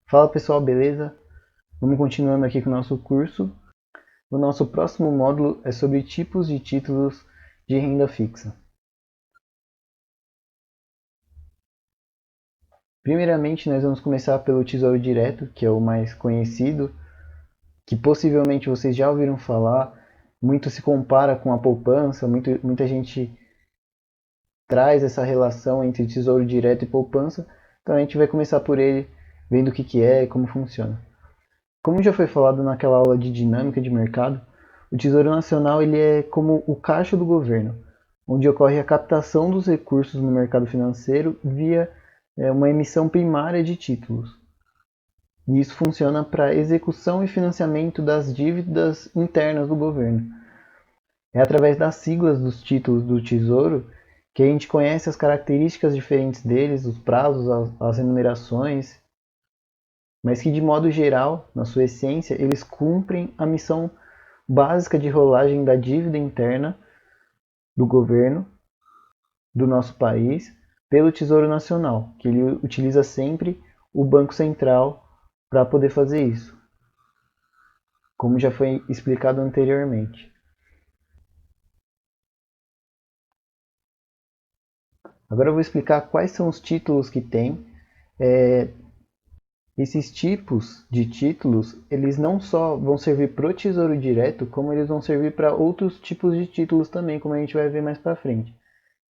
Fala pessoal, beleza? Vamos continuando aqui com o nosso curso. O nosso próximo módulo é sobre tipos de títulos de renda fixa. Primeiramente, nós vamos começar pelo Tesouro Direto, que é o mais conhecido, que possivelmente vocês já ouviram falar. Muito se compara com a poupança, muita gente traz essa relação entre Tesouro Direto e poupança. Então a gente vai começar por ele, vendo o que é e como funciona. Como já foi falado naquela aula de dinâmica de mercado, o Tesouro Nacional ele é como o caixa do governo, onde ocorre a captação dos recursos no mercado financeiro via uma emissão primária de títulos. E isso funciona para execução e financiamento das dívidas internas do governo. É através das siglas dos títulos do Tesouro que a gente conhece as características diferentes deles, os prazos, as remunerações, mas que de modo geral, na sua essência, eles cumprem a missão básica de rolagem da dívida interna do governo do nosso país pelo Tesouro Nacional, que ele utiliza sempre o Banco Central para poder fazer isso, como já foi explicado anteriormente. Agora eu vou explicar quais são os títulos que tem. Esses tipos de títulos, eles não só vão servir para o Tesouro Direto, como eles vão servir para outros tipos de títulos também, como a gente vai ver mais para frente.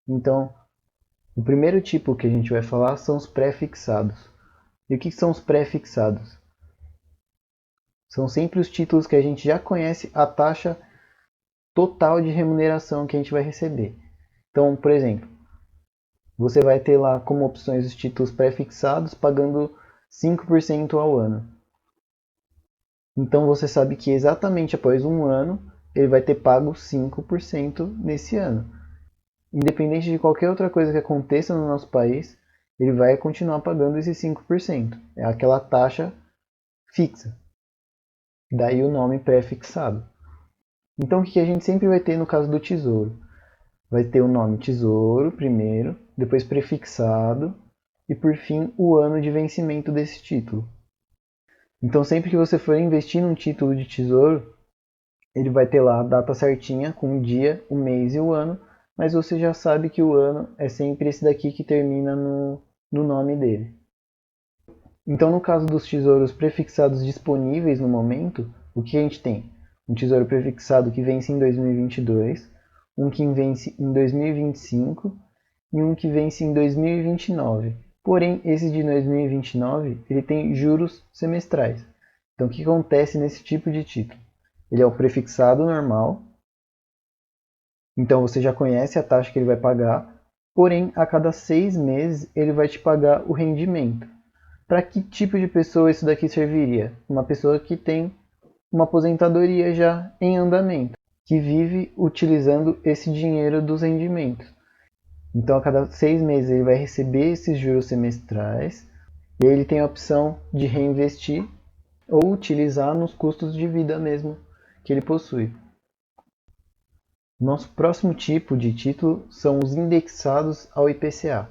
Então, o primeiro tipo que a gente vai falar são os pré-fixados. E o que são os pré-fixados? São sempre os títulos que a gente já conhece a taxa total de remuneração que a gente vai receber. Então, por exemplo, você vai ter lá como opções os títulos pré-fixados pagando 5% ao ano. Então você sabe que exatamente após um ano ele vai ter pago 5% nesse ano. Independente de qualquer outra coisa que aconteça no nosso país, ele vai continuar pagando esses 5%. É aquela taxa fixa. Daí o nome pré-fixado. Então o que a gente sempre vai ter no caso do tesouro? Vai ter o nome tesouro primeiro, depois prefixado e por fim o ano de vencimento desse título. Então sempre que você for investir num título de tesouro, ele vai ter lá a data certinha com o dia, o mês e o ano, mas você já sabe que o ano é sempre esse daqui que termina no nome dele. Então no caso dos tesouros prefixados disponíveis no momento, o que a gente tem? Um tesouro prefixado que vence em 2022, um que vence em 2025 e um que vence em 2029. Porém, esse de 2029 ele tem juros semestrais. Então o que acontece nesse tipo de título? Ele é o prefixado normal, então você já conhece a taxa que ele vai pagar, porém a cada 6 meses ele vai te pagar o rendimento. Para que tipo de pessoa isso daqui serviria? Uma pessoa que tem uma aposentadoria já em andamento, que vive utilizando esse dinheiro dos rendimentos. Então a cada 6 meses ele vai receber esses juros semestrais e aí ele tem a opção de reinvestir ou utilizar nos custos de vida mesmo que ele possui. Nosso próximo tipo de título são os indexados ao IPCA.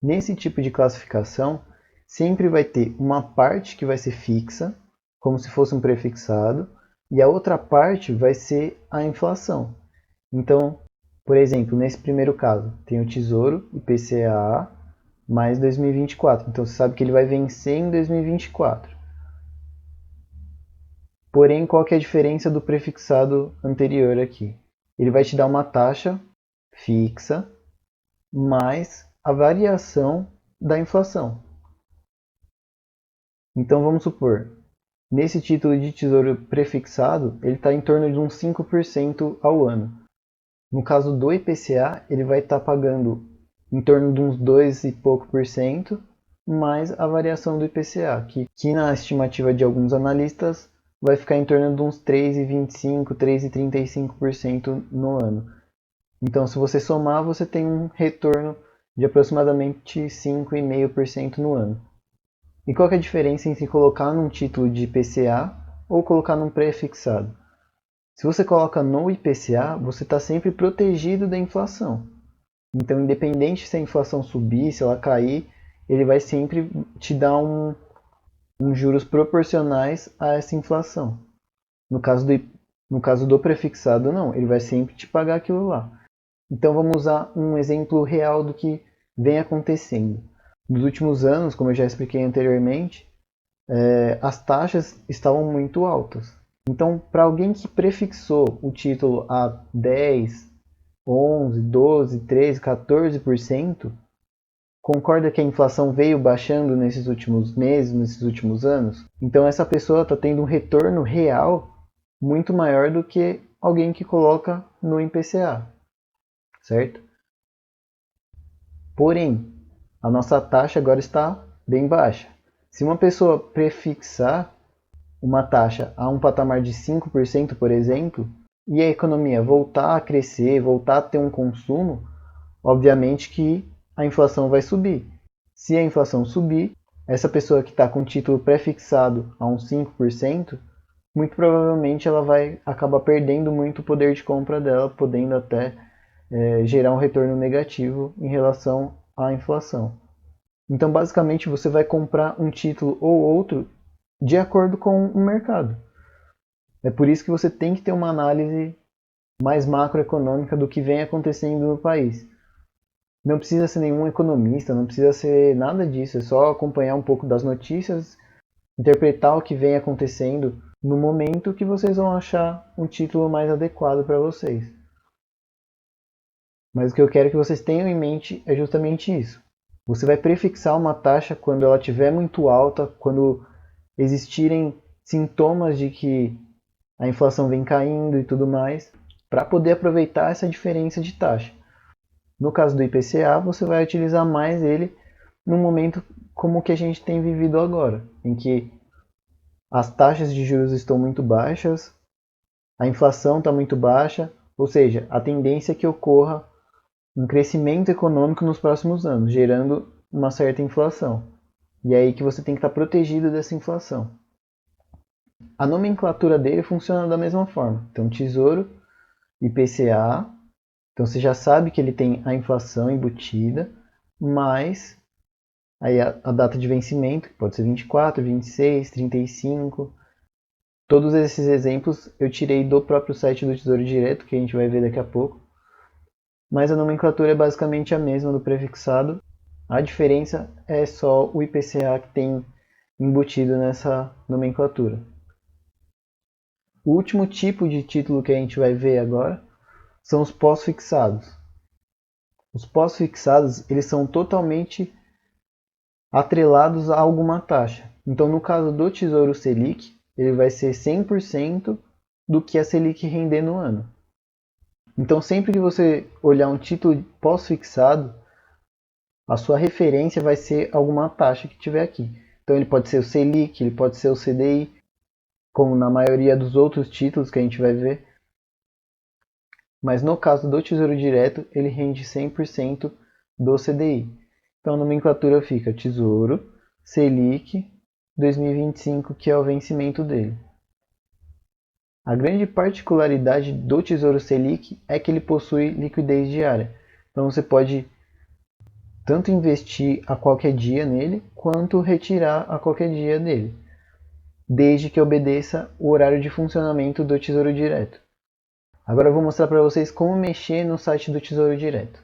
Nesse tipo de classificação, sempre vai ter uma parte que vai ser fixa, como se fosse um prefixado, e a outra parte vai ser a inflação. Então, por exemplo, nesse primeiro caso, tem o Tesouro IPCA mais 2024. Então você sabe que ele vai vencer em 2024. Porém, qual que é a diferença do prefixado anterior aqui? Ele vai te dar uma taxa fixa mais a variação da inflação. Então vamos supor, nesse título de tesouro prefixado, ele está em torno de uns 5% ao ano. No caso do IPCA, ele vai estar pagando em torno de uns 2 e pouco por cento, mais a variação do IPCA, que na estimativa de alguns analistas vai ficar em torno de uns 3,25%, 3,35% no ano. Então, se você somar, você tem um retorno de aproximadamente 5,5% no ano. E qual que é a diferença entre colocar num título de IPCA ou colocar num pré-fixado? Se você coloca no IPCA, você está sempre protegido da inflação. Então, independente se a inflação subir, se ela cair, ele vai sempre te dar uns juros proporcionais a essa inflação. No caso do prefixado, não, ele vai sempre te pagar aquilo lá. Então vamos usar um exemplo real do que vem acontecendo. Nos últimos anos, como eu já expliquei anteriormente, as taxas estavam muito altas. Então, para alguém que prefixou o título a 10, 11, 12, 13, 14%, concorda que a inflação veio baixando nesses últimos meses, nesses últimos anos? Então essa pessoa está tendo um retorno real muito maior do que alguém que coloca no IPCA, certo? Porém, a nossa taxa agora está bem baixa. Se uma pessoa prefixar uma taxa a um patamar de 5%, por exemplo, e a economia voltar a crescer, voltar a ter um consumo, obviamente que a inflação vai subir. Se a inflação subir, essa pessoa que está com o título prefixado a uns 5%, muito provavelmente ela vai acabar perdendo muito o poder de compra dela, podendo até gerar um retorno negativo em relação à inflação. Então, basicamente, você vai comprar um título ou outro de acordo com o mercado. É por isso que você tem que ter uma análise mais macroeconômica do que vem acontecendo no país. Não precisa ser nenhum economista, não precisa ser nada disso, é só acompanhar um pouco das notícias, interpretar o que vem acontecendo no momento que vocês vão achar um título mais adequado para vocês. Mas o que eu quero que vocês tenham em mente é justamente isso. Você vai prefixar uma taxa quando ela estiver muito alta, quando existirem sintomas de que a inflação vem caindo e tudo mais, para poder aproveitar essa diferença de taxa. No caso do IPCA, você vai utilizar mais ele num momento como o que a gente tem vivido agora, em que as taxas de juros estão muito baixas, a inflação está muito baixa, ou seja, a tendência é que ocorra um crescimento econômico nos próximos anos, gerando uma certa inflação. E é aí que você tem que estar protegido dessa inflação. A nomenclatura dele funciona da mesma forma. Então, Tesouro, IPCA, então você já sabe que ele tem a inflação embutida, mais aí a data de vencimento, que pode ser 24, 26, 35. Todos esses exemplos eu tirei do próprio site do Tesouro Direto, que a gente vai ver daqui a pouco. Mas a nomenclatura é basicamente a mesma do prefixado. A diferença é só o IPCA que tem embutido nessa nomenclatura. O último tipo de título que a gente vai ver agora são os pós-fixados. Os pós-fixados eles são totalmente atrelados a alguma taxa. Então, no caso do Tesouro Selic, ele vai ser 100% do que a Selic render no ano. Então, sempre que você olhar um título pós-fixado, a sua referência vai ser alguma taxa que tiver aqui. Então, ele pode ser o Selic, ele pode ser o CDI, como na maioria dos outros títulos que a gente vai ver. Mas no caso do Tesouro Direto, ele rende 100% do CDI. Então a nomenclatura fica Tesouro, Selic, 2025, que é o vencimento dele. A grande particularidade do Tesouro Selic é que ele possui liquidez diária. Então você pode tanto investir a qualquer dia nele, quanto retirar a qualquer dia dele, desde que obedeça o horário de funcionamento do Tesouro Direto. Agora eu vou mostrar para vocês como mexer no site do Tesouro Direto.